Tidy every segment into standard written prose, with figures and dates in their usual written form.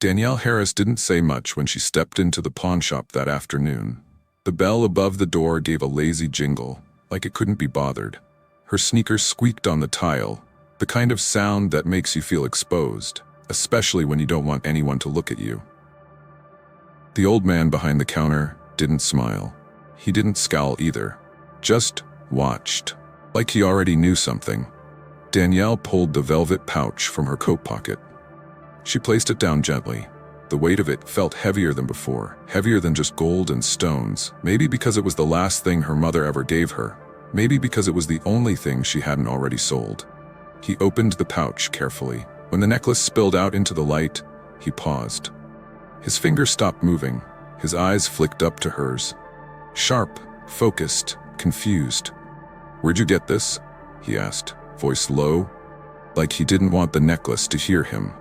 Danielle Harris didn't say much when she stepped into the pawn shop that afternoon. The bell above the door gave a lazy jingle, like it couldn't be bothered. Her sneakers squeaked on the tile, the kind of sound that makes you feel exposed, especially when you don't want anyone to look at you. The old man behind the counter didn't smile. He didn't scowl either, just watched, like he already knew something. Danielle pulled the velvet pouch from her coat pocket. She placed it down gently. The weight of it felt heavier than before, heavier than just gold and stones, maybe because it was the last thing her mother ever gave her, maybe because it was the only thing she hadn't already sold. He opened the pouch carefully. When the necklace spilled out into the light, he paused. His fingers stopped moving. His eyes flicked up to hers. Sharp, focused, confused. "Where'd you get this?" he asked, voice low, like he didn't want the necklace to hear him.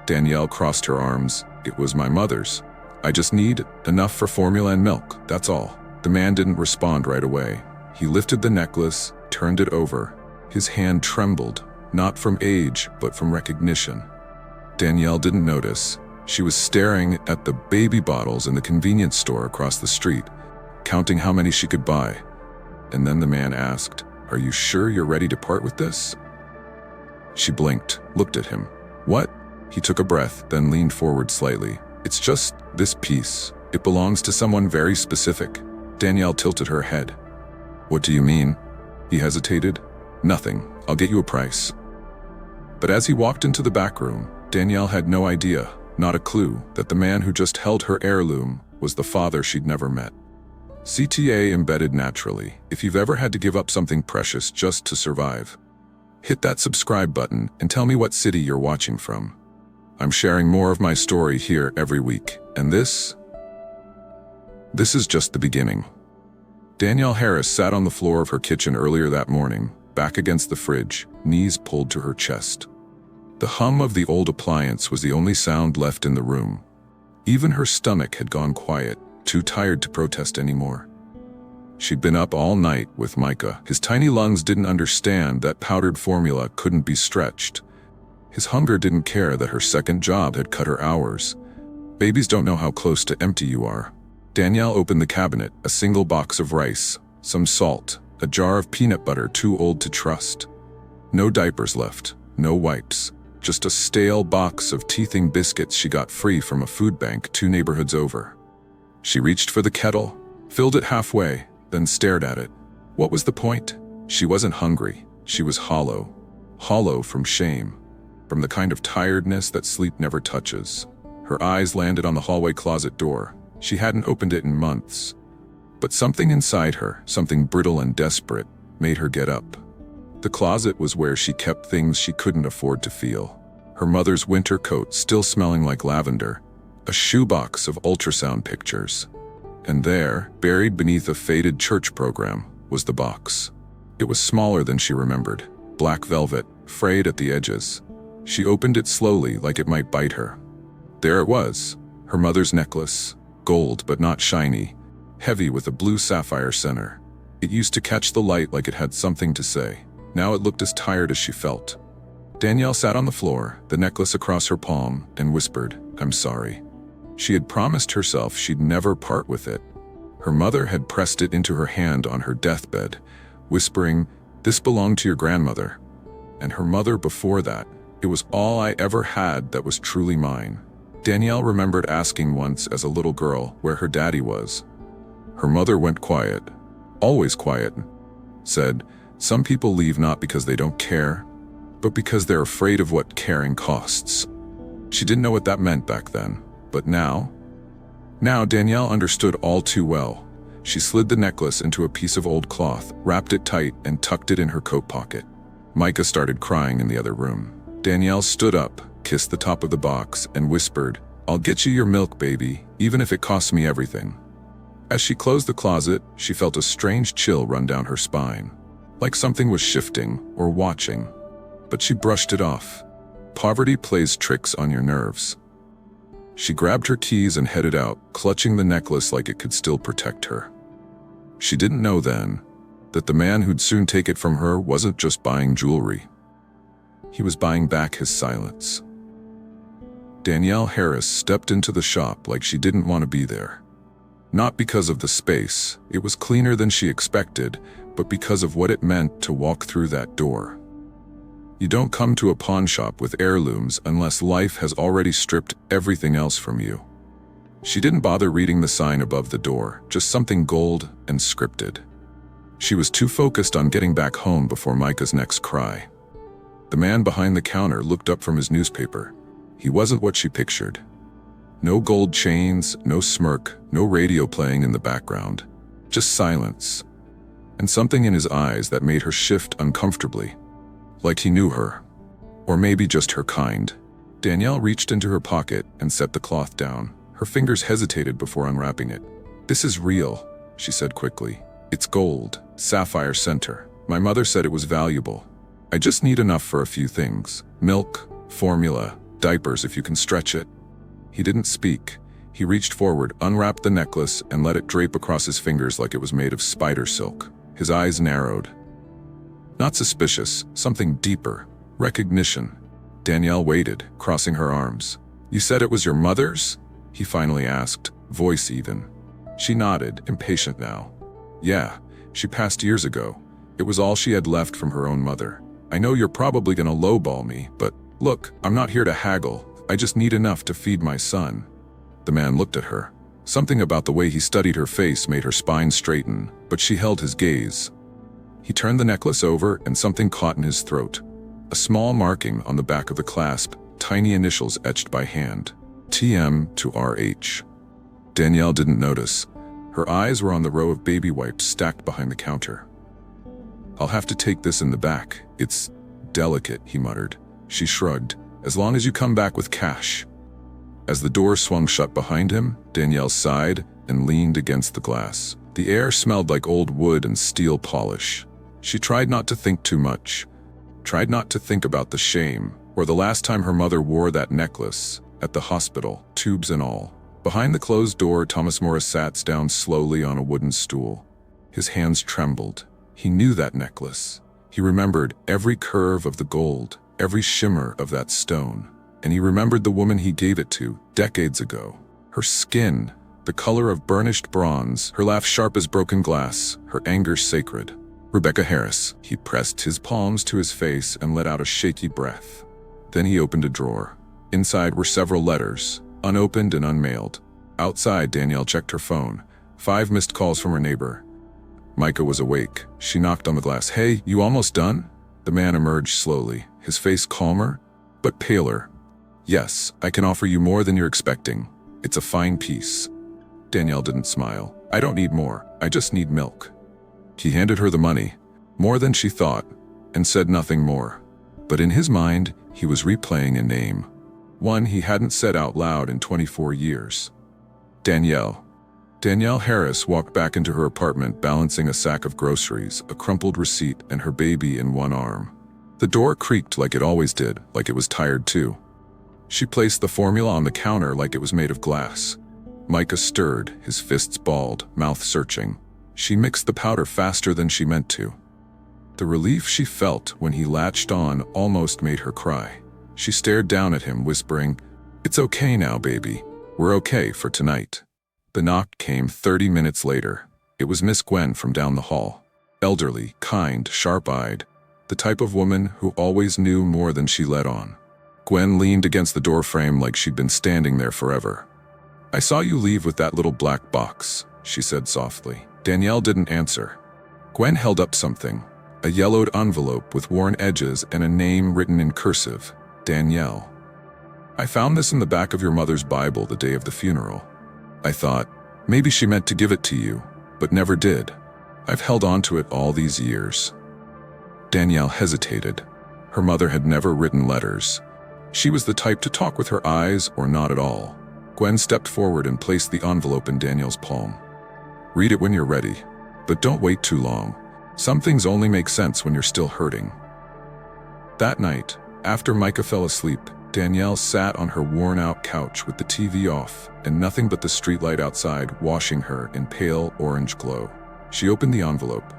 Danielle crossed her arms. "It was my mother's. I just need enough for formula and milk, that's all." The man didn't respond right away. He lifted the necklace, turned it over. His hand trembled, not from age, but from recognition. Danielle didn't notice. She was staring at the baby bottles in the convenience store across the street, counting how many she could buy. And then the man asked, "Are you sure you're ready to part with this?" She blinked, looked at him. "What?" He took a breath, then leaned forward slightly. "It's just this piece. It belongs to someone very specific." Danielle tilted her head. "What do you mean?" He hesitated. "Nothing. I'll get you a price." But as he walked into the back room, Danielle had no idea, not a clue, that the man who just held her heirloom was the father she'd never met. CTA embedded naturally. If you've ever had to give up something precious just to survive, hit that subscribe button and tell me what city you're watching from. I'm sharing more of my story here every week, and this is just the beginning. Danielle Harris sat on the floor of her kitchen earlier that morning, back against the fridge, knees pulled to her chest. The hum of the old appliance was the only sound left in the room. Even her stomach had gone quiet, too tired to protest anymore. She'd been up all night with Micah. His tiny lungs didn't understand that powdered formula couldn't be stretched. His hunger didn't care that her second job had cut her hours. Babies don't know how close to empty you are. Danielle opened the cabinet, a single box of rice, some salt, a jar of peanut butter too old to trust. No diapers left, no wipes, just a stale box of teething biscuits she got free from a food bank 2 neighborhoods over. She reached for the kettle, filled it halfway, then stared at it. What was the point? She wasn't hungry. She was hollow. Hollow from shame, from the kind of tiredness that sleep never touches. Her eyes landed on the hallway closet door. She hadn't opened it in months. But something inside her, something brittle and desperate, made her get up. The closet was where she kept things she couldn't afford to feel. Her mother's winter coat still smelling like lavender, a shoebox of ultrasound pictures. And there, buried beneath a faded church program, was the box. It was smaller than she remembered, black velvet, frayed at the edges. She opened it slowly, like it might bite her. There it was, her mother's necklace, gold but not shiny, heavy with a blue sapphire center. It used to catch the light like it had something to say. Now it looked as tired as she felt. Danielle sat on the floor, the necklace across her palm, and whispered, "I'm sorry." She had promised herself she'd never part with it. Her mother had pressed it into her hand on her deathbed, whispering, "This belonged to your grandmother." And her mother before that, "It was all I ever had that was truly mine." Danielle remembered asking once as a little girl where her daddy was. Her mother went quiet, always quiet, said, "Some people leave not because they don't care, but because they're afraid of what caring costs." She didn't know what that meant back then, but now Danielle understood all too well. She slid the necklace into a piece of old cloth, wrapped it tight, and tucked it in her coat pocket. Micah started crying in the other room. Danielle stood up, kissed the top of the box, and whispered, "I'll get you your milk, baby, even if it costs me everything." As she closed the closet, she felt a strange chill run down her spine, like something was shifting or watching. But she brushed it off. Poverty plays tricks on your nerves. She grabbed her keys and headed out, clutching the necklace like it could still protect her. She didn't know then that the man who'd soon take it from her wasn't just buying jewelry. He was buying back his silence. Danielle Harris stepped into the shop like she didn't want to be there. Not because of the space, it was cleaner than she expected, but because of what it meant to walk through that door. You don't come to a pawn shop with heirlooms unless life has already stripped everything else from you. She didn't bother reading the sign above the door, just something gold and scripted. She was too focused on getting back home before Micah's next cry. The man behind the counter looked up from his newspaper. He wasn't what she pictured. No gold chains, no smirk, no radio playing in the background. Just silence. And something in his eyes that made her shift uncomfortably. Like he knew her. Or maybe just her kind. Danielle reached into her pocket and set the cloth down. Her fingers hesitated before unwrapping it. "This is real," she said quickly. "It's gold, sapphire center. My mother said it was valuable. I just need enough for a few things. Milk, formula, diapers if you can stretch it." He didn't speak. He reached forward, unwrapped the necklace, and let it drape across his fingers like it was made of spider silk. His eyes narrowed. Not suspicious, something deeper. Recognition. Danielle waited, crossing her arms. "You said it was your mother's?" he finally asked, voice even. She nodded, impatient now. "Yeah, she passed years ago. It was all she had left from her own mother. I know you're probably gonna lowball me, but look, I'm not here to haggle. I just need enough to feed my son." The man looked at her. Something about the way he studied her face made her spine straighten, but she held his gaze. He turned the necklace over and something caught in his throat. A small marking on the back of the clasp, tiny initials etched by hand. TM to RH. Danielle didn't notice. Her eyes were on the row of baby wipes stacked behind the counter. "I'll have to take this in the back. It's delicate," he muttered. She shrugged. "As long as you come back with cash." As the door swung shut behind him, Danielle sighed and leaned against the glass. The air smelled like old wood and steel polish. She tried not to think too much. Tried not to think about the shame, or the last time her mother wore that necklace, at the hospital, tubes and all. Behind the closed door, Thomas Morris sat down slowly on a wooden stool. His hands trembled. He knew that necklace. He remembered every curve of the gold, every shimmer of that stone. And he remembered the woman he gave it to, decades ago. Her skin, the color of burnished bronze, her laugh sharp as broken glass, her anger sacred. "Rebecca Harris." He pressed his palms to his face and let out a shaky breath. Then he opened a drawer. Inside were several letters, unopened and unmailed. Outside, Danielle checked her phone. 5 missed calls from her neighbor. Micah was awake. She knocked on the glass. "Hey, you almost done?" The man emerged slowly, his face calmer, but paler. "Yes, I can offer you more than you're expecting. It's a fine piece." Danielle didn't smile. "I don't need more. I just need milk." He handed her the money, more than she thought, and said nothing more. But in his mind, he was replaying a name. One he hadn't said out loud in 24 years. Danielle. Danielle Harris walked back into her apartment balancing a sack of groceries, a crumpled receipt, and her baby in one arm. The door creaked like it always did, like it was tired too. She placed the formula on the counter like it was made of glass. Micah stirred, his fists balled, mouth searching. She mixed the powder faster than she meant to. The relief she felt when he latched on almost made her cry. She stared down at him, whispering, "It's okay now, baby. We're okay for tonight." The knock came 30 minutes later. It was Miss Gwen from down the hall. Elderly, kind, sharp-eyed. The type of woman who always knew more than she let on. Gwen leaned against the doorframe like she'd been standing there forever. "I saw you leave with that little black box," she said softly. Danielle didn't answer. Gwen held up something, a yellowed envelope with worn edges and a name written in cursive, Danielle. "I found this in the back of your mother's Bible the day of the funeral. I thought, maybe she meant to give it to you, but never did. I've held on to it all these years." Danielle hesitated. Her mother had never written letters. She was the type to talk with her eyes or not at all. Gwen stepped forward and placed the envelope in Danielle's palm. "Read it when you're ready, but don't wait too long. Some things only make sense when you're still hurting." That night, after Micah fell asleep, Danielle sat on her worn-out couch with the TV off and nothing but the streetlight outside washing her in pale orange glow. She opened the envelope.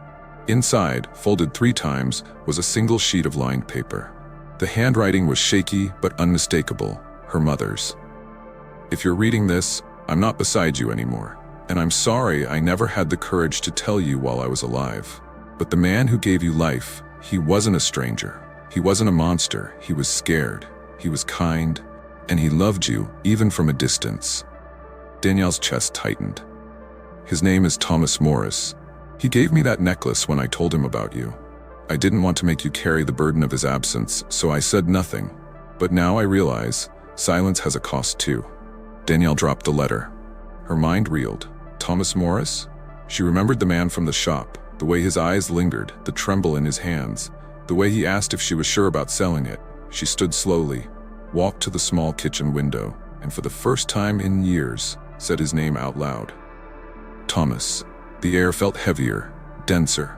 Inside, folded 3 times, was a single sheet of lined paper. The handwriting was shaky but unmistakable. her mother's. "If you're reading this, I'm not beside you anymore. And I'm sorry I never had the courage to tell you while I was alive. But the man who gave you life, he wasn't a stranger. He wasn't a monster. He was scared. He was kind. And he loved you, even from a distance." Danielle's chest tightened. "His name is Thomas Morris. He gave me that necklace when I told him about you. I didn't want to make you carry the burden of his absence, so I said nothing. But now I realize silence has a cost too." Danielle dropped the letter. Her mind reeled. Thomas Morris? She remembered the man from the shop, the way his eyes lingered, the tremble in his hands, the way he asked if she was sure about selling it. She stood slowly, walked to the small kitchen window, and for the first time in years, said his name out loud. Thomas. The air felt heavier, denser,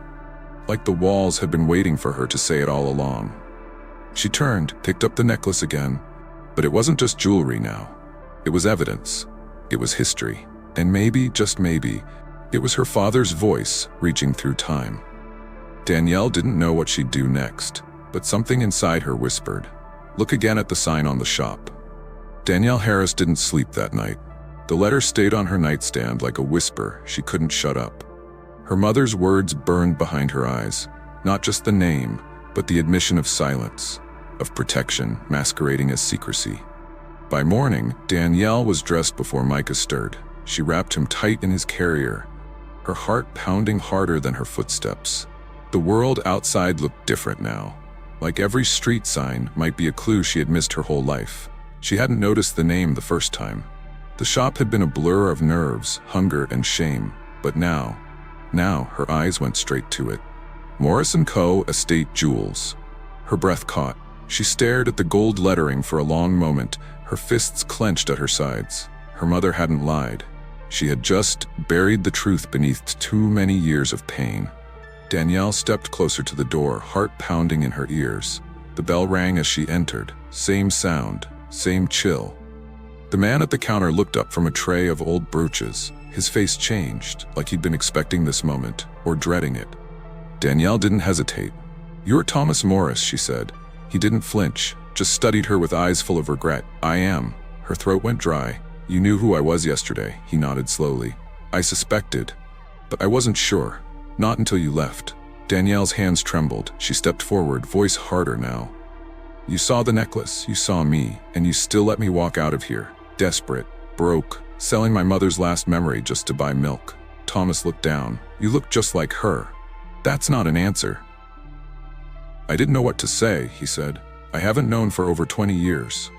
like the walls had been waiting for her to say it all along. She turned, picked up the necklace again, but it wasn't just jewelry now. It was evidence. It was history. And maybe, just maybe, it was her father's voice reaching through time. Danielle didn't know what she'd do next, but something inside her whispered, "Look again at the sign on the shop." Danielle Harris didn't sleep that night. The letter stayed on her nightstand like a whisper she couldn't shut up. Her mother's words burned behind her eyes, not just the name, but the admission of silence, of protection masquerading as secrecy. By morning, Danielle was dressed before Micah stirred. She wrapped him tight in his carrier, her heart pounding harder than her footsteps. The world outside looked different now. Like every street sign might be a clue she had missed her whole life. She hadn't noticed the name the first time. The shop had been a blur of nerves, hunger, and shame, but now her eyes went straight to it. Morris & Co. Estate Jewels. Her breath caught. She stared at the gold lettering for a long moment, her fists clenched at her sides. Her mother hadn't lied. She had just buried the truth beneath too many years of pain. Danielle stepped closer to the door, heart pounding in her ears. The bell rang as she entered. Same sound, same chill. The man at the counter looked up from a tray of old brooches. His face changed, like he'd been expecting this moment, or dreading it. Danielle didn't hesitate. "You're Thomas Morris," she said. He didn't flinch, just studied her with eyes full of regret. "I am." Her throat went dry. "You knew who I was yesterday," he nodded slowly. "I suspected, but I wasn't sure. Not until you left." Danielle's hands trembled. She stepped forward, voice harder now. "You saw the necklace, you saw me, and you still let me walk out of here. Desperate, broke, selling my mother's last memory just to buy milk." Thomas looked down. "You look just like her." "That's not an answer." "I didn't know what to say," he said. "I haven't known for over 20 years.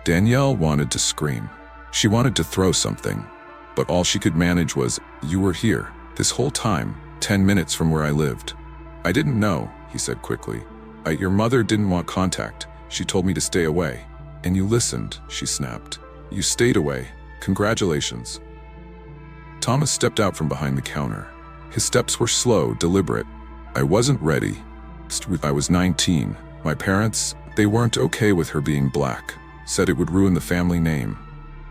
Danielle wanted to scream. She wanted to throw something, but all she could manage was, "You were here, this whole time, 10 minutes from where I lived." "I didn't know," he said quickly. Your mother didn't want contact. She told me to stay away. And you listened," she snapped. "You stayed away. Congratulations." Thomas stepped out from behind the counter. His steps were slow, deliberate. "I wasn't ready. I was 19. My parents, they weren't okay with her being black. Said it would ruin the family name."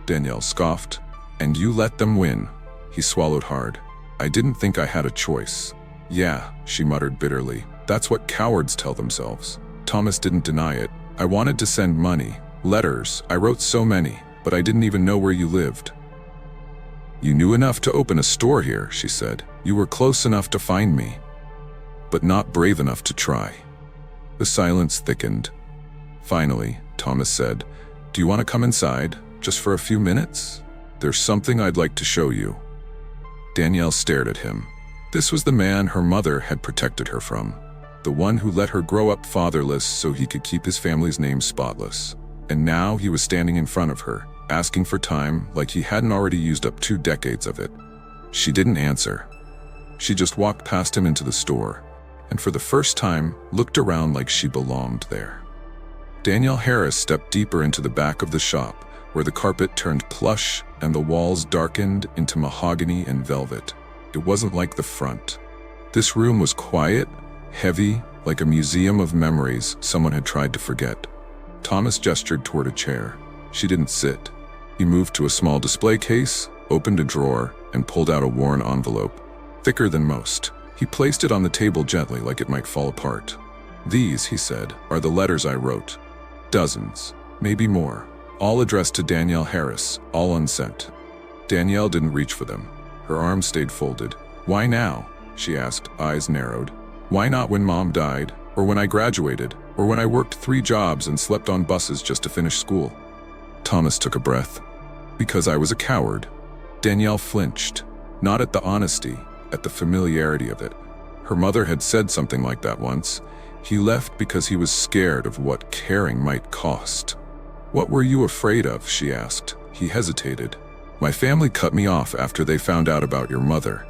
Danielle scoffed. "And you let them win." He swallowed hard. "I didn't think I had a choice." "Yeah," she muttered bitterly. "That's what cowards tell themselves." Thomas didn't deny it. "I wanted to send money. Letters. I wrote so many, but I didn't even know where you lived." "You knew enough to open a store here," she said. "You were close enough to find me, but not brave enough to try." The silence thickened. Finally, Thomas said, "Do you want to come inside, just for a few minutes? There's something I'd like to show you." Danielle stared at him. This was the man her mother had protected her from. The one who let her grow up fatherless so he could keep his family's name spotless. And now he was standing in front of her, asking for time like he hadn't already used up 2 decades of it. She didn't answer. She just walked past him into the store, and for the first time, looked around like she belonged there. Danielle Harris stepped deeper into the back of the shop, where the carpet turned plush and the walls darkened into mahogany and velvet. It wasn't like the front. This room was quiet, heavy, like a museum of memories someone had tried to forget. Thomas gestured toward a chair. She didn't sit. He moved to a small display case, opened a drawer, and pulled out a worn envelope. Thicker than most. He placed it on the table gently like it might fall apart. "These," he said, "are the letters I wrote. Dozens, maybe more. all addressed to Danielle Harris, all unsent. Danielle didn't reach for them. Her arms stayed folded. "Why now?" she asked, eyes narrowed. "Why not when Mom died, or when I graduated, or when I worked 3 jobs and slept on buses just to finish school?" Thomas took a breath. "Because I was a coward." Danielle flinched, not at the honesty, at the familiarity of it. Her mother had said something like that once. He left because he was scared of what caring might cost. "What were you afraid of?" she asked. He hesitated. "My family cut me off after they found out about your mother.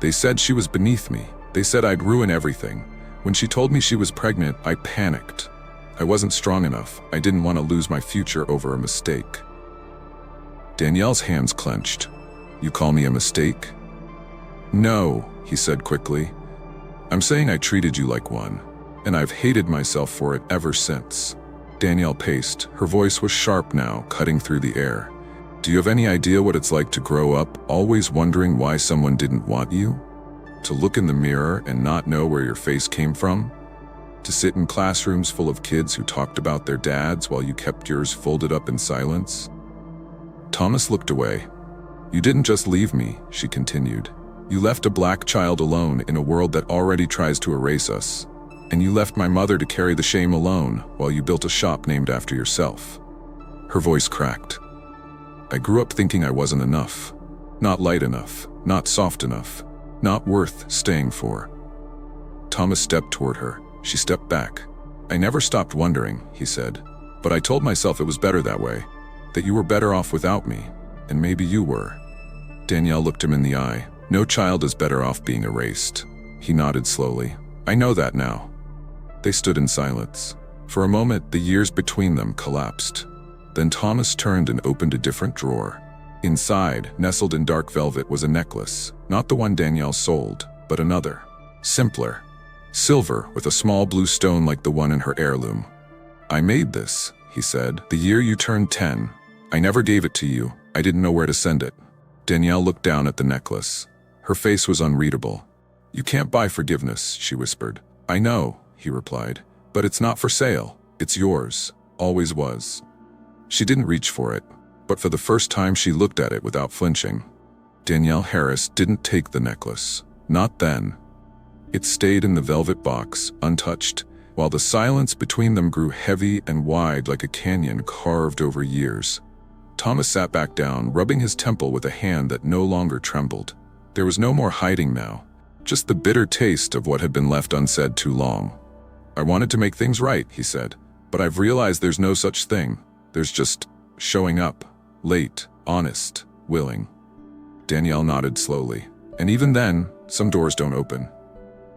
They said she was beneath me. They said I'd ruin everything. When she told me she was pregnant, I panicked. I wasn't strong enough. I didn't want to lose my future over a mistake." Danielle's hands clenched. "You call me a mistake?" "No," he said quickly. "I'm saying I treated you like one, and I've hated myself for it ever since." Danielle paced. Her voice was sharp now, cutting through the air. "Do you have any idea what it's like to grow up, always wondering why someone didn't want you? To look in the mirror and not know where your face came from? To sit in classrooms full of kids who talked about their dads while you kept yours folded up in silence?" Thomas looked away. "You didn't just leave me," she continued. "You left a black child alone in a world that already tries to erase us. And you left my mother to carry the shame alone while you built a shop named after yourself." Her voice cracked. "I grew up thinking I wasn't enough. Not light enough, not soft enough, not worth staying for." Thomas stepped toward her. She stepped back. "I never stopped wondering," he said. "But I told myself it was better that way, that you were better off without me, and maybe you were." Danielle looked him in the eye. "No child is better off being erased." He nodded slowly. "I know that now." They stood in silence. For a moment, the years between them collapsed. Then Thomas turned and opened a different drawer. Inside, nestled in dark velvet, was a necklace, not the one Danielle sold, but another. Simpler. Silver, with a small blue stone like the one in her heirloom. "I made this," he said, "the year you turned 10. I never gave it to you. I didn't know where to send it." Danielle looked down at the necklace. Her face was unreadable. "You can't buy forgiveness," she whispered. "I know," he replied, "but it's not for sale. It's yours. Always was." She didn't reach for it, but for the first time she looked at it without flinching. Danielle Harris didn't take the necklace. Not then. It stayed in the velvet box, untouched, while the silence between them grew heavy and wide like a canyon carved over years. Thomas sat back down, rubbing his temple with a hand that no longer trembled. There was no more hiding now, just the bitter taste of what had been left unsaid too long. "I wanted to make things right," he said, "but I've realized there's no such thing. There's just showing up, late, honest, willing." Danielle nodded slowly. "And even then, some doors don't open."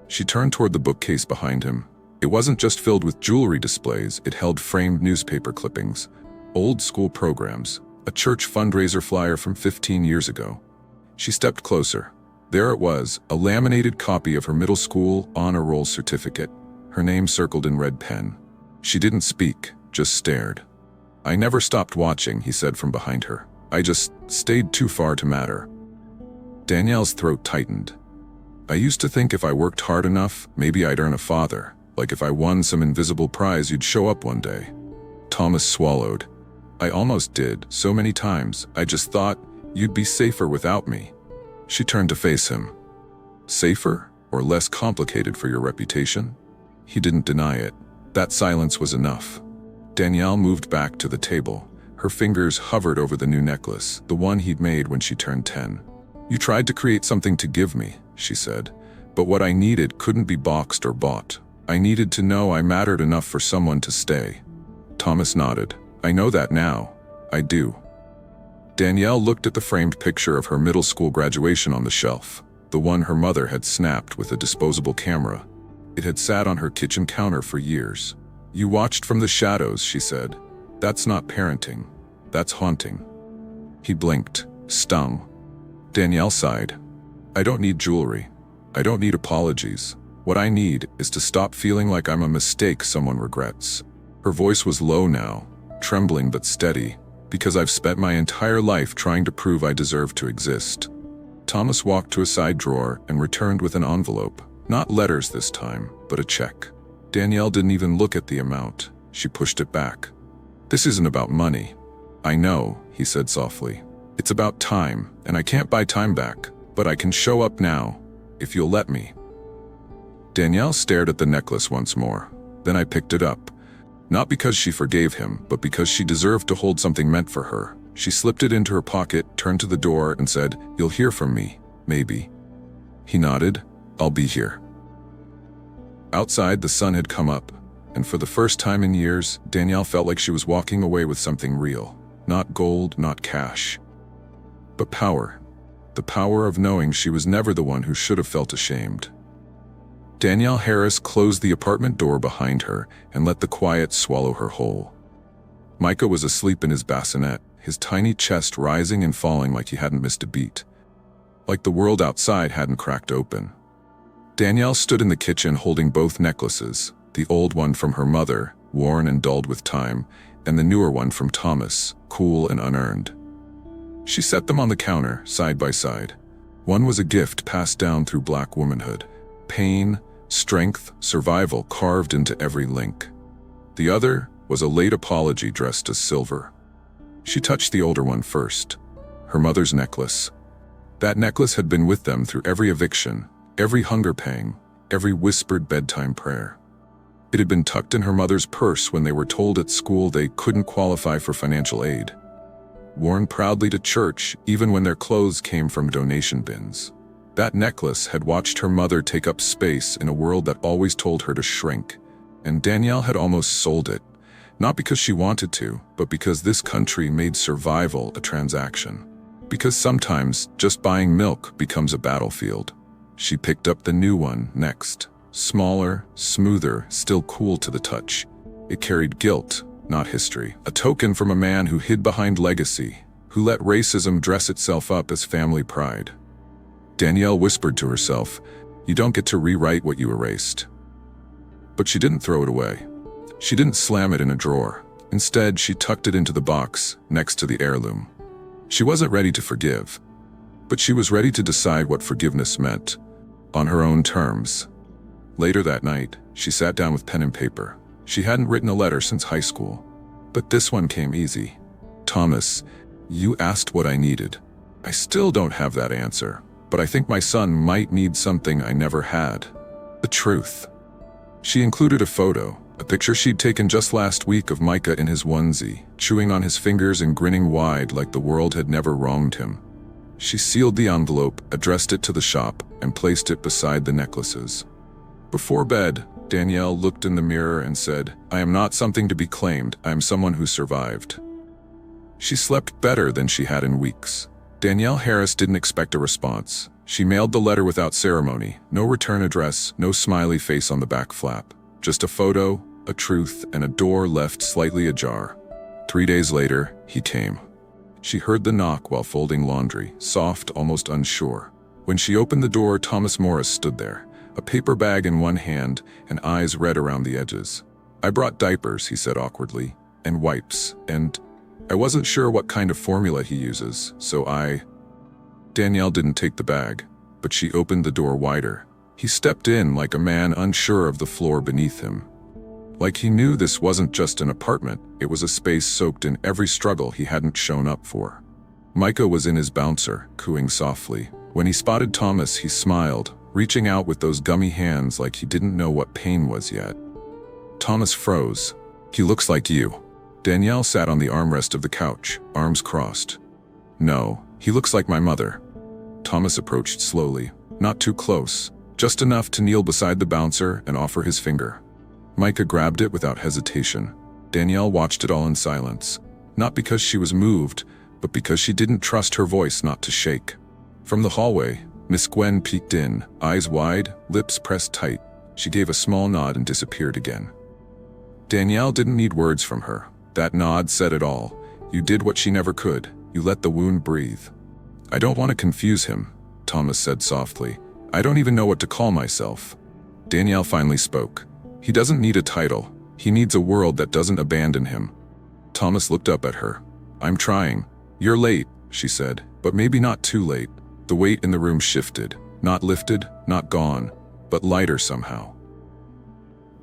She turned toward the bookcase behind him. It wasn't just filled with jewelry displays, it held framed newspaper clippings, old school programs, a church fundraiser flyer from 15 years ago. She stepped closer. There it was, a laminated copy of her middle school honor roll certificate, her name circled in red pen. She didn't speak, just stared. "I never stopped watching," he said from behind her. "I just stayed too far to matter." Danielle's throat tightened. "I used to think if I worked hard enough, maybe I'd earn a father. Like if I won some invisible prize, you'd show up one day." Thomas swallowed. "I almost did, so many times. I just thought you'd be safer without me." She turned to face him. "Safer or less complicated for your reputation?" He didn't deny it. That silence was enough. Danielle moved back to the table. Her fingers hovered over the new necklace, the one he'd made when she turned 10. "You tried to create something to give me," she said, "but what I needed couldn't be boxed or bought. I needed to know I mattered enough for someone to stay." Thomas nodded. "I know that now. I do." Danielle looked at the framed picture of her middle school graduation on the shelf, the one her mother had snapped with a disposable camera. It had sat on her kitchen counter for years. "You watched from the shadows," she said. "That's not parenting. That's haunting." He blinked, stung. Danielle sighed. "I don't need jewelry. I don't need apologies. What I need is to stop feeling like I'm a mistake someone regrets." Her voice was low now, trembling but steady, "because I've spent my entire life trying to prove I deserve to exist." Thomas walked to a side drawer and returned with an envelope. Not letters this time, but a check. Danielle didn't even look at the amount. She pushed it back. "This isn't about money. "I know," he said softly. "It's about time, and I can't buy time back, but I can show up now, if you'll let me." Danielle stared at the necklace once more. Then I picked it up. Not because she forgave him, but because she deserved to hold something meant for her. She slipped it into her pocket, turned to the door, and said, "You'll hear from me, maybe." He nodded. "I'll be here." Outside, the sun had come up, and for the first time in years, Danielle felt like she was walking away with something real. Not gold, not cash, but power. The power of knowing she was never the one who should have felt ashamed. Danielle Harris closed the apartment door behind her and let the quiet swallow her whole. Micah was asleep in his bassinet, his tiny chest rising and falling like he hadn't missed a beat. Like the world outside hadn't cracked open. Danielle stood in the kitchen holding both necklaces, the old one from her mother, worn and dulled with time, and the newer one from Thomas, cool and unearned. She set them on the counter, side by side. One was a gift passed down through Black womanhood. Pain, strength, survival carved into every link. The other was a late apology dressed as silver. She touched the older one first. Her mother's necklace. That necklace had been with them through every eviction, every hunger pang, every whispered bedtime prayer. It had been tucked in her mother's purse when they were told at school they couldn't qualify for financial aid. Worn proudly to church, even when their clothes came from donation bins. That necklace had watched her mother take up space in a world that always told her to shrink, and Danielle had almost sold it, not because she wanted to, but because this country made survival a transaction. Because sometimes just buying milk becomes a battlefield. She picked up the new one next, smaller, smoother, still cool to the touch. It carried guilt, not history, a token from a man who hid behind legacy, who let racism dress itself up as family pride. Danielle whispered to herself, "You don't get to rewrite what you erased." But she didn't throw it away. She didn't slam it in a drawer. Instead, she tucked it into the box next to the heirloom. She wasn't ready to forgive, but she was ready to decide what forgiveness meant, on her own terms. Later that night, she sat down with pen and paper. She hadn't written a letter since high school, but this one came easy. "Thomas, you asked what I needed. I still don't have that answer, but I think my son might need something I never had. The truth." She included a photo, a picture she'd taken just last week of Micah in his onesie, chewing on his fingers and grinning wide like the world had never wronged him. She sealed the envelope, addressed it to the shop, and placed it beside the necklaces. Before bed, Danielle looked in the mirror and said, "I am not something to be claimed, I am someone who survived." She slept better than she had in weeks. Danielle Harris didn't expect a response. She mailed the letter without ceremony, no return address, no smiley face on the back flap. Just a photo, a truth, and a door left slightly ajar. 3 days later, he came. She heard the knock while folding laundry, soft, almost unsure. When she opened the door, Thomas Morris stood there, a paper bag in one hand and eyes red around the edges. "I brought diapers," he said awkwardly, "and wipes, and I wasn't sure what kind of formula he uses, so I—" Danielle didn't take the bag, but she opened the door wider. He stepped in like a man unsure of the floor beneath him. Like he knew this wasn't just an apartment, it was a space soaked in every struggle he hadn't shown up for. Micah was in his bouncer, cooing softly. When he spotted Thomas, he smiled, reaching out with those gummy hands like he didn't know what pain was yet. Thomas froze. "He looks like you." Danielle sat on the armrest of the couch, arms crossed. "No, he looks like my mother." Thomas approached slowly, not too close, just enough to kneel beside the bouncer and offer his finger. Micah grabbed it without hesitation. Danielle watched it all in silence, not because she was moved, but because she didn't trust her voice not to shake. From the hallway, Miss Gwen peeked in, eyes wide, lips pressed tight. She gave a small nod and disappeared again. Danielle didn't need words from her. That nod said it all. You did what she never could. You let the wound breathe. "I don't want to confuse him," Thomas said softly. "I don't even know what to call myself." Danielle finally spoke. "He doesn't need a title. He needs a world that doesn't abandon him." Thomas looked up at her. "I'm trying." "You're late," she said, "but maybe not too late." The weight in the room shifted, not lifted, not gone, but lighter somehow.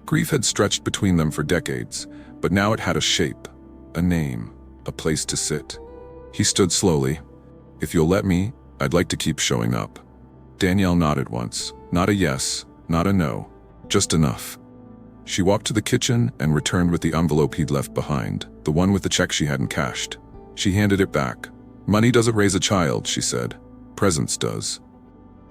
Grief had stretched between them for decades, but now it had a shape, a name. a place to sit. He stood slowly. "If you'll let me, I'd like to keep showing up." Danielle nodded once. Not a yes, not a no, just enough. She walked to the kitchen and returned with the envelope he'd left behind, the one with the check she hadn't cashed. She handed it back. "Money doesn't raise a child," she said. "Presence does."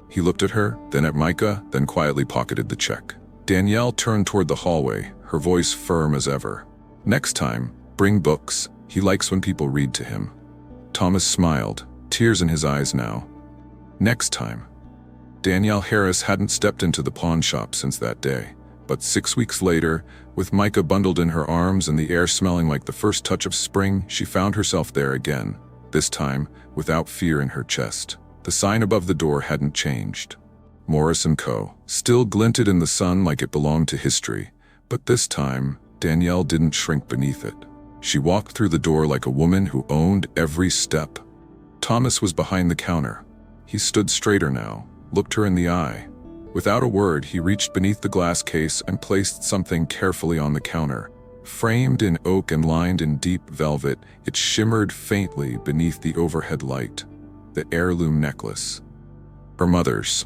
He looked at her, then at Micah, then quietly pocketed the check. Danielle turned toward the hallway, her voice firm as ever. "Next time, bring books. He likes when people read to him." Thomas smiled, tears in his eyes now. Next time. Danielle Harris hadn't stepped into the pawn shop since that day. But 6 weeks later, with Micah bundled in her arms and the air smelling like the first touch of spring, she found herself there again, this time without fear in her chest. The sign above the door hadn't changed. Morris & Co. still glinted in the sun like it belonged to history, but this time, Danielle didn't shrink beneath it. She walked through the door like a woman who owned every step. Thomas was behind the counter. He stood straighter now, looked her in the eye. Without a word, he reached beneath the glass case and placed something carefully on the counter. Framed in oak and lined in deep velvet, it shimmered faintly beneath the overhead light. The heirloom necklace. Her mother's.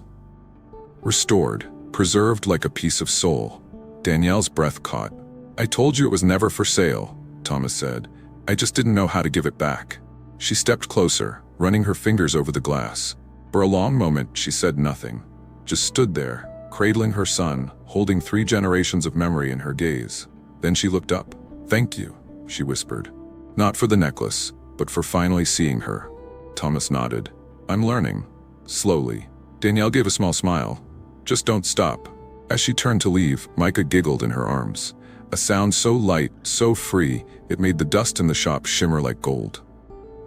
Restored, preserved like a piece of soul. Danielle's breath caught. "I told you it was never for sale," Thomas said. "I just didn't know how to give it back." She stepped closer, running her fingers over the glass. For a long moment, she said nothing. Just stood there, cradling her son, holding 3 generations of memory in her gaze. Then she looked up. "Thank you," she whispered. "Not for the necklace, but for finally seeing her." Thomas nodded. "I'm learning." Slowly. Danielle gave a small smile. "Just don't stop." As she turned to leave, Micah giggled in her arms. A sound so light, so free, it made the dust in the shop shimmer like gold.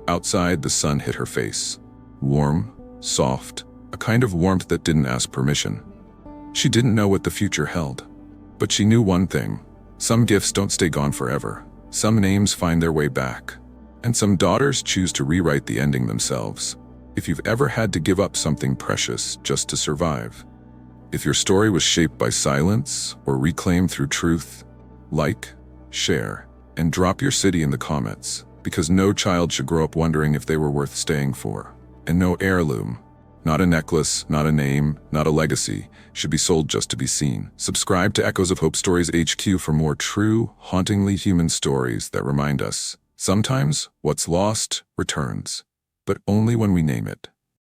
Outside, the sun hit her face. Warm, soft, a kind of warmth that didn't ask permission. She didn't know what the future held. But she knew one thing. Some gifts don't stay gone forever. Some names find their way back. And some daughters choose to rewrite the ending themselves. If you've ever had to give up something precious just to survive, if your story was shaped by silence or reclaimed through truth, like, share, and drop your city in the comments, because no child should grow up wondering if they were worth staying for. And no heirloom, not a necklace, not a name, not a legacy, should be sold just to be seen. Subscribe to Echoes of Hope Stories HQ for more true, hauntingly human stories that remind us, sometimes what's lost returns, but only when we name it.